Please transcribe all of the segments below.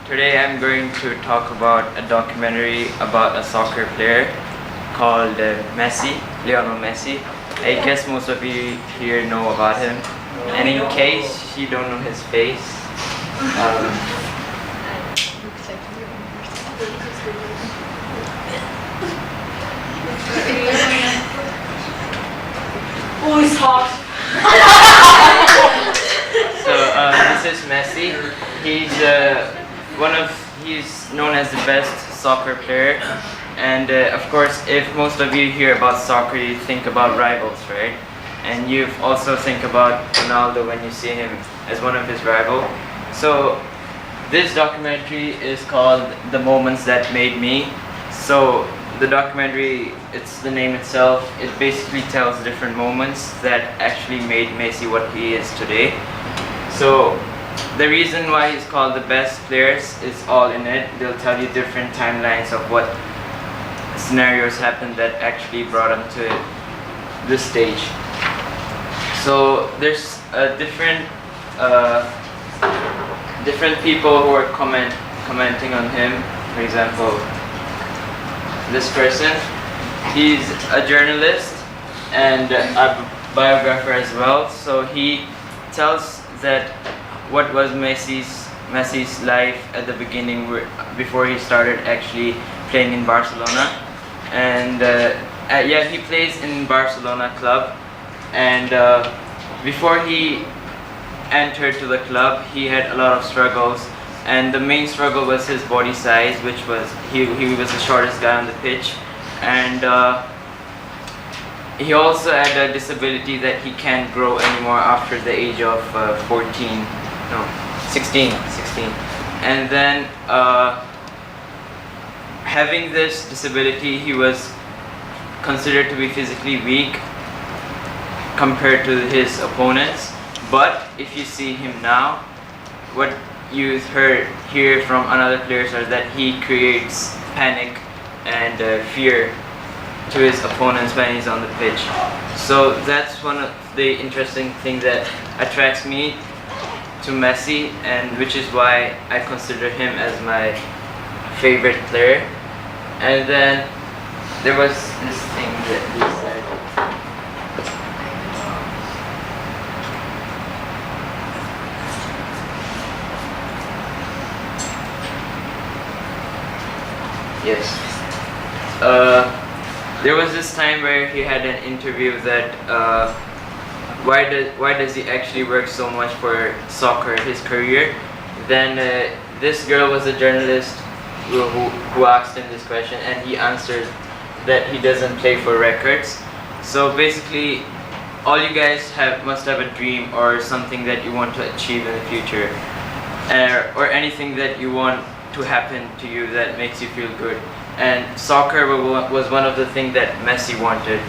Today I'm going to talk about a documentary about a soccer player called Messi, Lionel Messi. I guess most of you here know about him. And in case you don't know his face, Oh, he's hot. this is Messi. He's known as the best soccer player, and of course, if most of you hear about soccer, you think about rivals, right? And you also think about Ronaldo when you see him as one of his rivals. So this documentary is called "The Moments That Made Me." So the documentary, it's the name itself. It basically tells different moments that actually made Messi what he is today. So the reason why he's called the best players is all in it. They'll tell you different timelines of what scenarios happened that actually brought him to this stage. So there's different people who are commenting on him. For example, this person, he's a journalist and a biographer as well. So he tells that what was Messi's life at the beginning, before he started actually playing in Barcelona. And he plays in Barcelona club, and before he entered to the club, he had a lot of struggles, and the main struggle was his body size, which was he was the shortest guy on the pitch, and he also had a disability that he can't grow anymore after the age of 16. And then having this disability, he was considered to be physically weak compared to his opponents. But if you see him now, what you hear from another players are that he creates panic and fear to his opponents when he's on the pitch. So that's one of the interesting things that attracts me to Messi, and which is why I consider him as my favorite player. And then there was this thing that he said. Yes. There was this time where he had an interview that why does he actually work so much for soccer, his career? Then this girl was a journalist who asked him this question, and he answered that he doesn't play for records. So basically, all you guys must have a dream or something that you want to achieve in the future, or anything that you want to happen to you that makes you feel good. And soccer was one of the things that Messi wanted,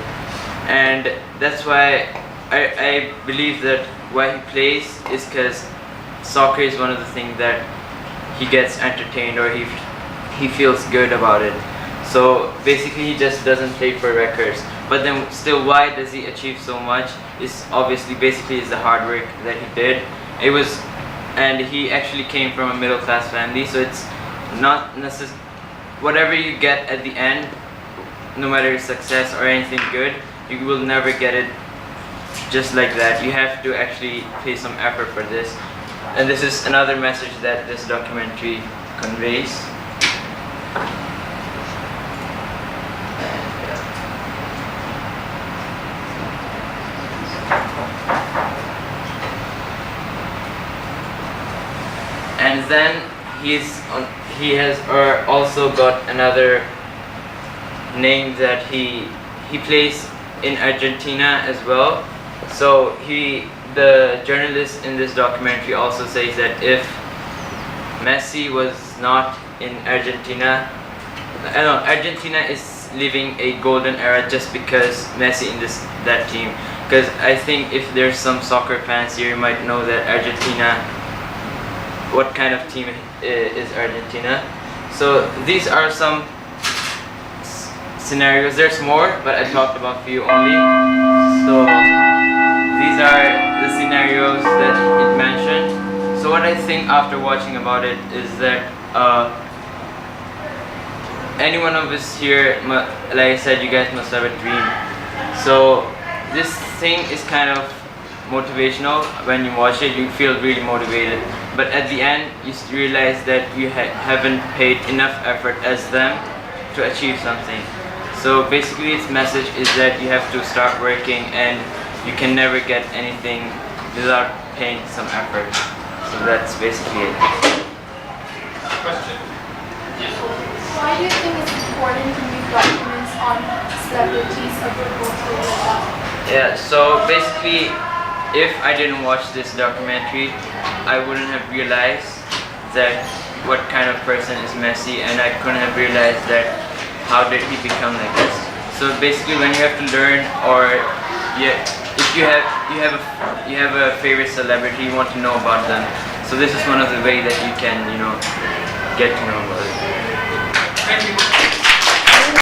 and that's why I believe that why he plays is because soccer is one of the things that he gets entertained, or he feels good about it. So basically he just doesn't play for records. But then still, why does he achieve so much? Is obviously basically is the hard work that he did. And he actually came from a middle class family, so it's not necessary. Whatever you get at the end, no matter success or anything good, you will never get it just like that. You have to actually pay some effort for this. And this is another message that this documentary conveys. And then he has also got another name that he plays in Argentina as well. So the journalist in this documentary also says that if Messi was not in Argentina, Argentina is living a golden era just because Messi in that team. Because I think if there's some soccer fans here, you might know that Argentina, what kind of team is Argentina. So these are some scenarios. There's more, but I talked about few only. So these are the scenarios that it mentioned. So what I think after watching about it is that any one of us here, like I said, you guys must have a dream. So this thing is kind of motivational. When you watch it, you feel really motivated. But at the end, you realize that you haven't paid enough effort as them to achieve something. So basically, its message is that you have to start working, and you can never get anything without paying some effort. So that's basically it. Question. Yes. Why do you think it's important to make documents on celebrities of your portfolio? Yeah, so basically, if I didn't watch this documentary, I wouldn't have realized that what kind of person is Messi, and I couldn't have realized that how did he become like this. So basically, when you have to learn, or if you have a favorite celebrity, you want to know about them. So this is one of the ways that you can get to know about it. Thank you.